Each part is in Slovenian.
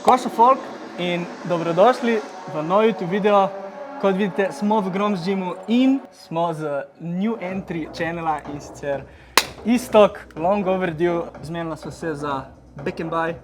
Ko so folk in dobrodošli v nov YouTube video. Kot vidite, smo v Groms Gymu in smo z new entry channela in sicer Iztok, long overdue. Zmenila sva se za back and buy.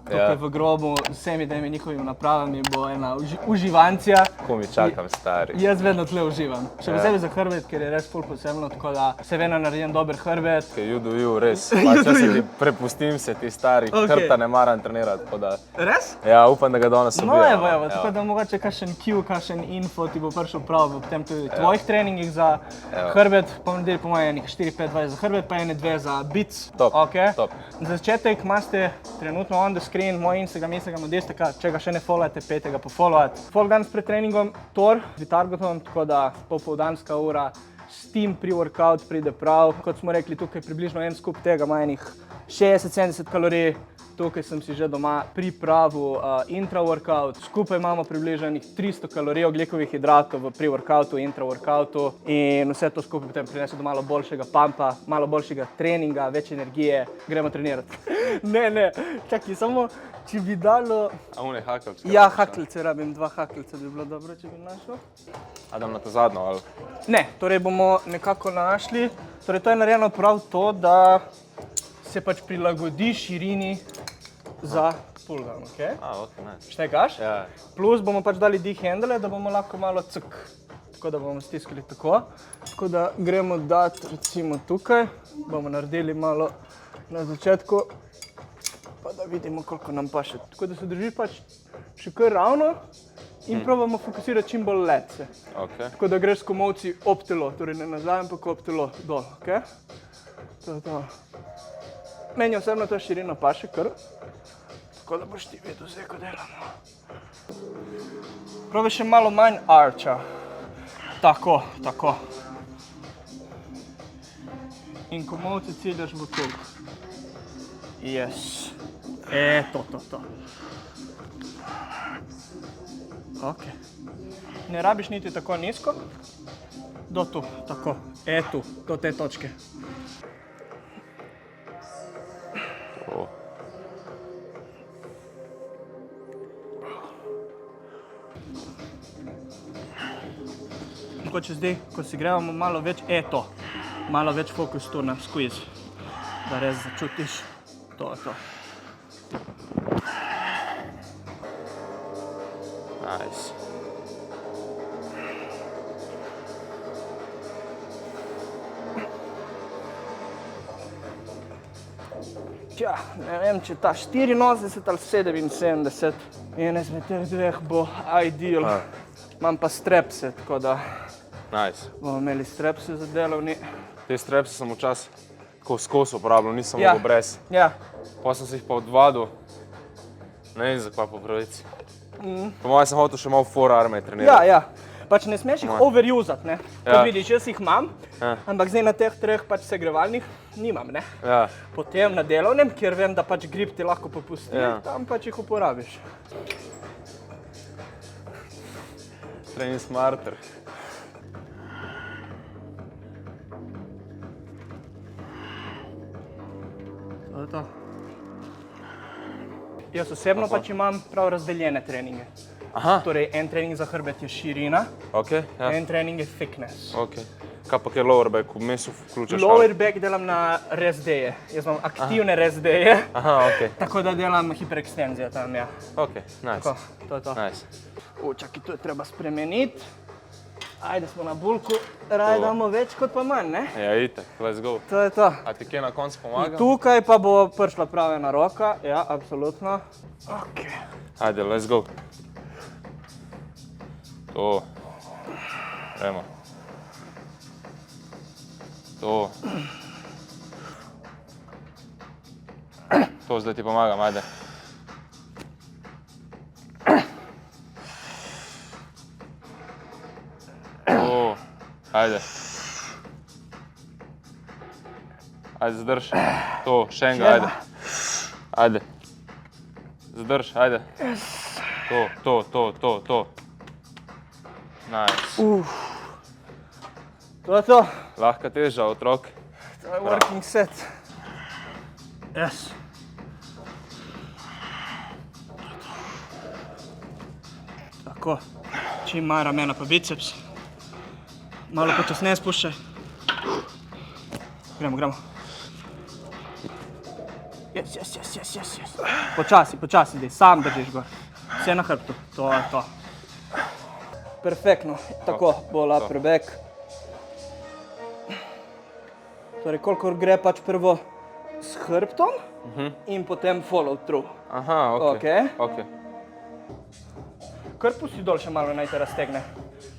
Tukaj v grobu z vsemi temi njihovimi napravami bo ena uživancija. Ko mi čakam, stari. Jaz vedno tle uživam. Še posebej za hrbet, ker je res ful posebno, tako da se vedno naredim dober hrbet. You do you, res. Pač jaz se ti prepustim se ti stari, hrbta ne maram trenirati, tako da... Res? Ja, upam, da ga danes No, ubijam. evo, tako da mogoče kakšen cue, kakšen info ti bo prišel prav v tem tudi tvojih treningih za hrbet. Ponedeli po moje enih 4-5 vaj za hrbet, pa ene 2 za bits. Top, top. Za začetek imate trenutno on the screen moj Instagram, Odesteka, če ga še ne followate, pejte ga pofollowati. Folk danes pred treningom Tor, Vitargoton, tako da popoldanska ura, steam pre-workout pride prav. Kot smo rekli, tukaj približno en skup tega ima enih 60-70 kalorij. Tukaj sem si že doma pripravil intra-workout. Skupaj imamo približno 300 kalorij ogljikovih hidratov v pre-workoutu, intra-workoutu in vse to skupaj potem prinese do malo boljšega pumpa, malo boljšega treninga, več energije. Gremo trenirati. Ne, čakaj, samo če bi dalo... A one hakelce? Ja, hakelce rabim, 2 hakelce bi bilo dobro, če bi našel. A dam na to zadnjo, ali? Ne, torej bomo nekako našli. Torej to je narejeno prav to, da se pač prilagodi širini za pulgan, okej? Nice. Štekaš? Ja. Plus bomo pač dali D-handle, da bomo lahko malo ck. Tako da bomo stiskali tako. Tako da gremo dati recimo tukaj. Bomo naredili malo na začetku. Pa da vidimo, koliko nam paše. Tako da se drži pač še kar ravno in probamo fokusirati čim bolj letce. Tako da greš s komolci ob telo, torej ne nazaj, ampak ob telo dol, okej? To je to. Meni osebno ta širina paše kar. Tako da boš ti vedel zdaj, ko delamo. Probi še malo manj arča. Tako, tako. In komolce ciljaš v tuk. Yes. To. Ok. Ne rabiš niti tako nizko. Do tu, tako. Tu, do te točke. Mogoče zdaj, ko si grevamo malo več, malo več fokus tu na squeeze, da res začutiš to. Nice. Tja, ne vem, če ta 84 ali 77, ene izmed teh dveh bo ideal. Imam pa strepse, tako da bomo imeli strepse za delovni. Te strepse sem včasih tako skos uporabljal, nisem mogel brez. Ja. Potem sem se jih pa odvadil. Ne vem, zakaj po pravici. Po mojem sem hotel še malo forearme trenirati. Ja. Pač ne smeš jih overusati, ne. Kot vidiš, jaz jih imam, ampak zdaj na teh 3 pač segrevalnih nimam, ne. Ja. Potem na delovnem, kjer vem, da pač grip ti lahko popusti, tam pač jih uporabiš. Train smarter. To je to. Jaz osebno pač imam prav razdeljene treninge. Torej, en trening za hrbet je širina, en trening je thickness. Kaj pa kaj lower back, v mesu vključaš? Lower back delam na rest daye. Jaz imam aktivne rest daye, tako da delam hiperekstenzije tam, ja. Nice. To je to. Nice. Čakaj, to je treba spremeniti. Ajde, smo na bulku, raj damo več kot pa manj, ne? Ja, itak, let's go. To je to. A ti kje na koncu pomagam? Tukaj pa bo prišla prav ena roka, ja, absolutno. Ok. Ajde, let's go. To. Gremo. To. To, zdaj ti pomagam, ajde. To. Ajde. Ajde, zadrž. To, še enega, ajde. Ajde. Zadrž, ajde. To. Nice. To je to. Lahka teža, otrok. To je working set. Yes. Tako, čim manj ramena pa biceps. Malo počasneje spuščaj. Gremo. Yes. Počasi, dej, sam držiš gor. Vse na hrbtu, to je to. Perfektno, tako, bolj upper back. Torej, kolikor gre pač prvo s hrbtom in potem follow through. Aha, ok. Kar pusti dol še malo, naj te raztegne,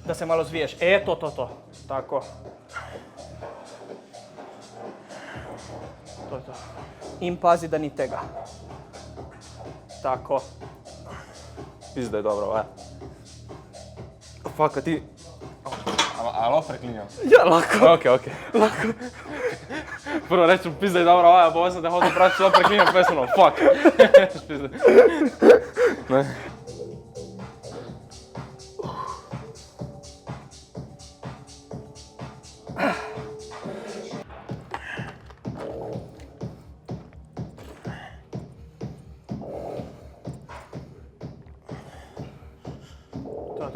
da se malo zviješ. To. Tako. To. In pazi, da ni tega. Tako. Pizda je dobro, vaja. Faka ti... A lahko preklinjam? Ja, lahko. Ok. Prvo rečem, pizda je dobra vaja, pa sem te hotel pravi, če lahko preklinjam, pa sem fuck. Ne.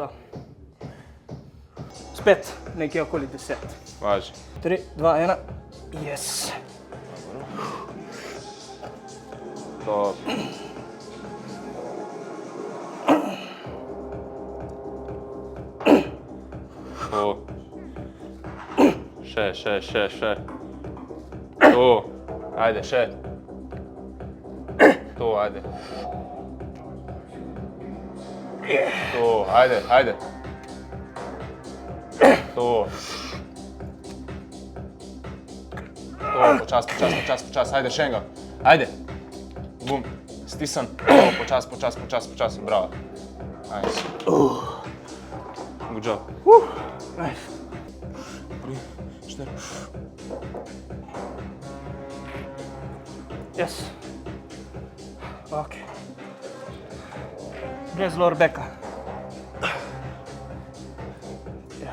To. Spet nekje okoli 10. Važi. 3, 2, 1. Yes. To... Še. To. Ajde, še. To, ajde. To, ajde. To. Počas, ajde, še enega. Ajde. Bum, stisam. Počas, bravo. Nice. Good job. Nice. 3, 4. Yes. Ok. Brez lower backa. Ja.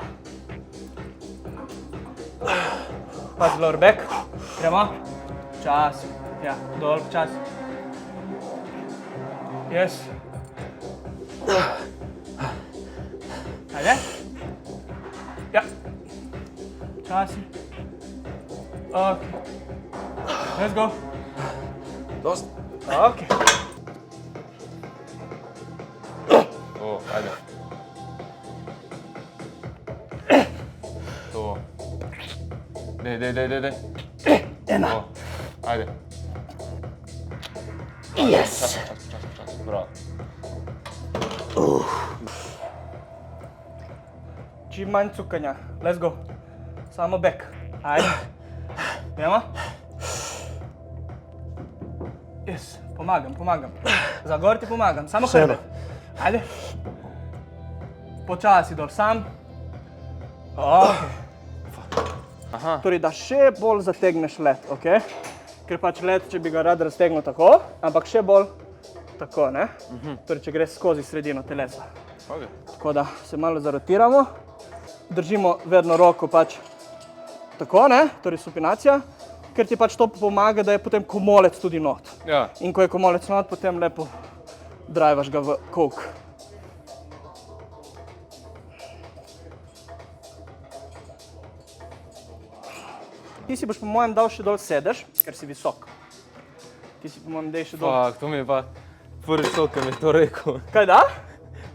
Pazi lower back. Gremo. Počasi. Ja, dol, počasi. Yes. Ajde. Ja. Počasi. Ok. Let's go. Dost. Ok. To, ajde. To. Dej. Ena. To. Ajde. Yes. Počas. Bravo. Čim manj cukanja. Let's go. Samo back. Ajde. Gremo. Yes. Pomagam. Za gor ti pomagam. Samo hrbet. Ajde. Počasi dol, sam. Ok. Aha. Torej, da še bolj zategneš led, ok? Ker pač led, če bi ga rad raztegnil tako, ampak še bolj tako, ne? Torej, če greš skozi sredino telesa. Ok. Tako da se malo zarotiramo. Držimo vedno roko pač tako, ne? Torej, supinacija. Ker ti pač to pomaga, da je potem komolec tudi not. Ja. In ko je komolec not, potem lepo drivaš ga v coke. Ti si boš po mojem dal še dol sedež, ker si visok. Ti si po mojem dej še dol. Fuck, to mi je pa prvi človek, ki mi je to rekel. Kaj da?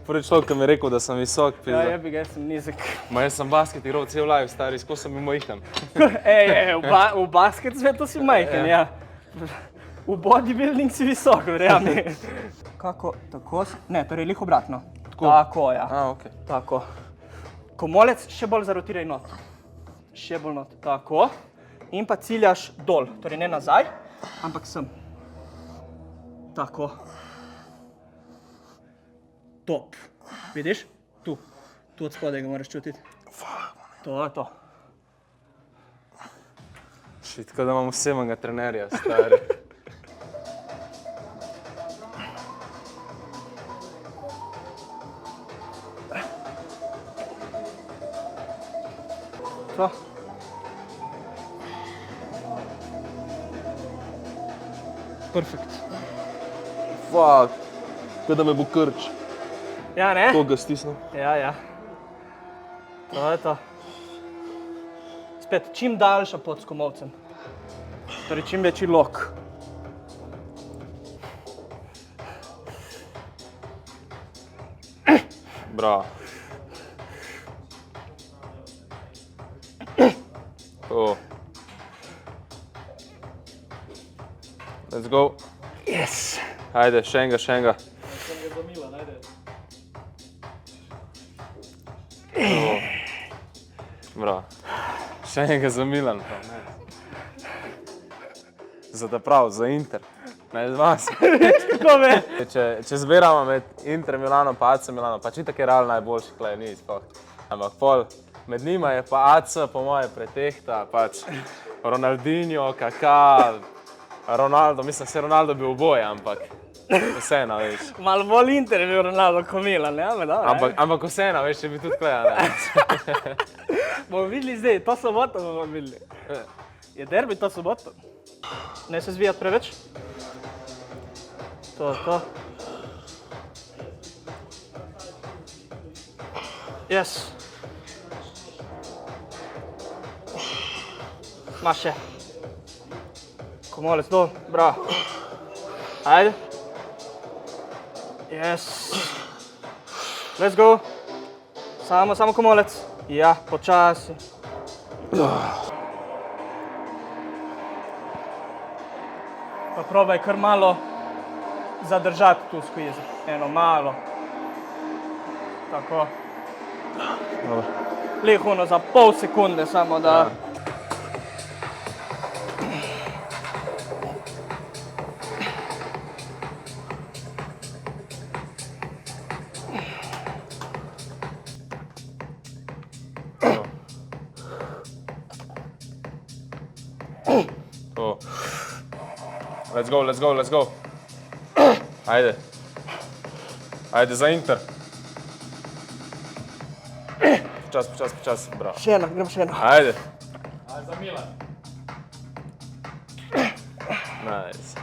Prvi človek, ki mi je rekel, da sem visok, Ja, pizda. jebi ga, jaz sem nizek. Ma jaz sem basket igral cel live, stari, skozi sem bil majhen. V basket svetu si majhen, ja. V bodybuilding si visok, verjami. Kako, tako si? Ne, torej lih obratno. Tako, ja. Ok. Tako. Komolec še bolj zarotiraj not. Še bolj not. Tako. In pa ciljaš dol. Torej ne nazaj, ampak sem. Tako. Top. Vidiš? Tu. Tu od spodaj ga moraš čutiti. To je to. Shit, tako da imam vsebnega trenerja, stari. To. Perfekt. Fuck, tako da me bo krč. Ja, ne? Koliko ga stisnem? Ja. To je to. Spet, čim daljša pot s komolcem. Torej, čim večji lok. Bravo. To. Let's go. Yes! Ajde, še enega. Sem ga za Milan, ajde. Bravo. Še enega za Milan. Za ta prav, za Inter. Ne, z vas. Kako me? Če zbiramo med Inter Milanom pa AC Milanom, pač itak je Real najboljši, klej ni sploh. Ampak pol, med njima je pa AC po moje pretehta, pač Ronaldinho, Kaká, Ronaldo, mislim, se Ronaldo bi oboje, ampak vseeno, veš. Malo bolj Inter je bil Ronaldo kot Milan, ne? Ampak vseeno, veš, če bi tudi klej, ne. Bomo videli zdaj, to soboto bomo videli. Je derbi to soboto. Ne se zvijati preveč. To. Yes. Ma še. Komolec dol, bravo. Ajde. Yes. Let's go. Samo komolec. Ja, počasi. Pa probaj kar malo zadržati tu squeeze. Eno malo. Tako. Lihuno za pol sekunde samo da. To. Let's go. Ajde. Ajde za Inter. Počas, bravo. Še eno, gremo še eno. Ajde. Za Milan. Nice.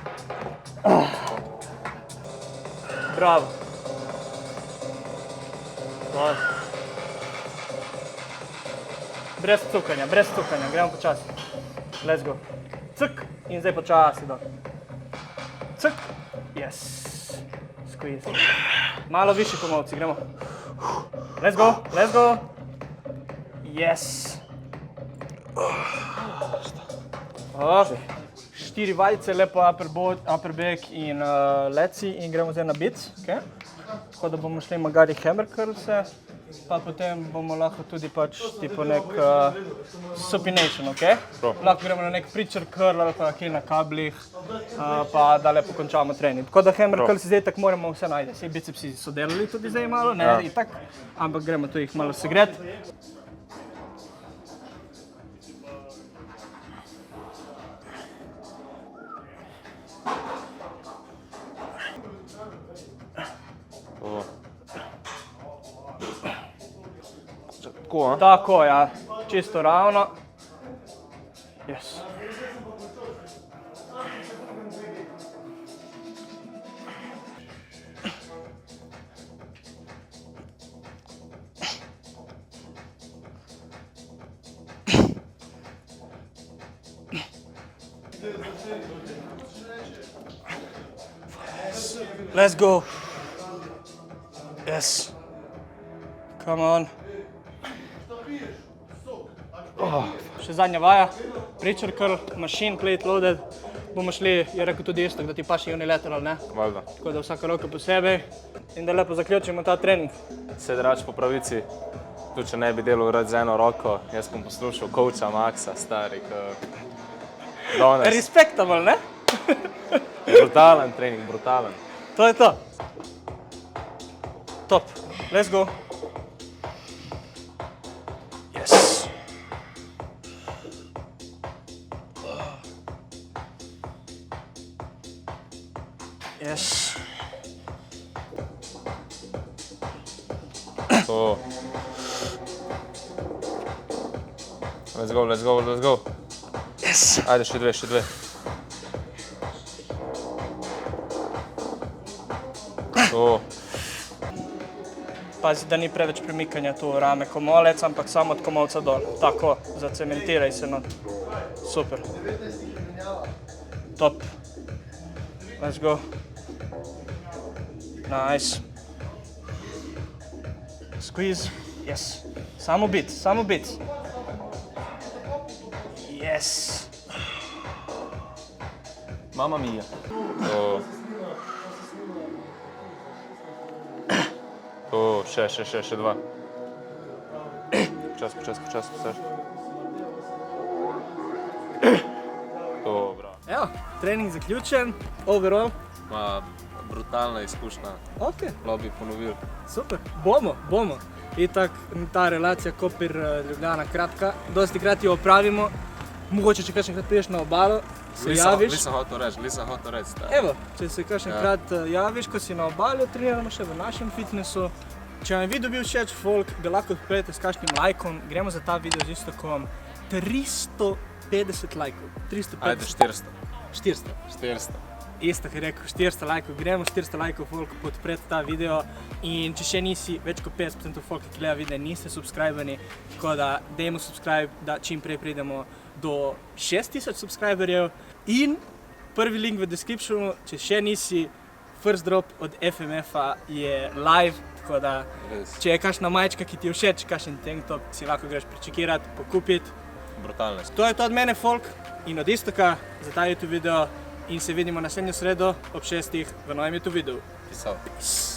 Bravo. Dobar. Brez cukanja, gremo počasi. Let's go. Cuk in zdaj počasi dol. Cuk. Yes. Squeeze. Malo višji komolci, gremo. Let's go. Yes. Štiri valice, lepo upper back in leci in gremo zdaj na bits. Okay. Tako da bomo šli magari hammer curlse, pa potem bomo lahko tudi pač tipo nek supination, ok? Lahko gremo na nek preacher curl ali pa kje na kablih, pa da lepo končamo trening. Tako da hammer curls zdaj tako moramo vse najti. Vsi bicepsi so delali tudi zdaj malo, ne itak, ampak gremo tu jih malo segret. Tako, ja, čisto ravno. Yes. Let's go. Yes. Come on. Še zadnja vaja, preacher curl, machine plate loaded. Bomo šli, je rekel tudi isto, da ti paši unilateral, ne? Valjda. Tako da vsaka roka posebej in da lepo zaključimo ta trening. Sedrač po pravici, tudi če ne bi delal rad z eno roko, jaz bom poslušal coacha Maxa, stari, danes. Respectable, ne? Brutalen trening, brutalen. To je to. Top. Let's go. Yes. Yes. To. Let's go. Yes. Ajde, še dve. To. pazi, da ni preveč premikanja tu rame komolec, ampak samo od komolca dol. Tako, zacementiraj se not. Super. Top. Let's go. Nice. Squeeze. Yes. Samo bit, samo bit. Yes. Mamma mia. To. To, še dva. Počas. To, bravo. Evo, trening zaključen. Overall. Ma, brutalna izkušnja. Ok. Lahko bi ponovil. Super, bomo. Itak, ta relacija Koper-Ljubljana kratka, dosti krat jo opravimo, mogoče če kakšenkrat priješ na obalo, se javiš. Nisem hotel reči. Evo, če se kakšenkrat javiš, ko si na obali, treniramo še v našem fitnessu. Če vam je video bil všeč, folk, ga lahko podprete s kakšnim lajkom, gremo za ta video z Istokom 350 lajkov. 350. Ajde, 400. Istok je rekel 400 lajkov, gremo 400 lajkov folk podpreti ta video in če še nisi, več kot 50% folk, ki gleda video, niste subscribeni, tako da dajmo subscribe, da čim prej pridemo do 6000 subscriberjev in prvi link v descriptionu, če še nisi, first drop od FMF-a je live, tako da če je kakšna majčka, ki ti je všeč, kakšen tank top, si lahko greš prečekirati, pokupiti. Brutalno. To je to od mene folk in od Istoka za ta YouTube video. In se vidimo naslednjo sredo ob 6 v novem YouTube videu. Peace out.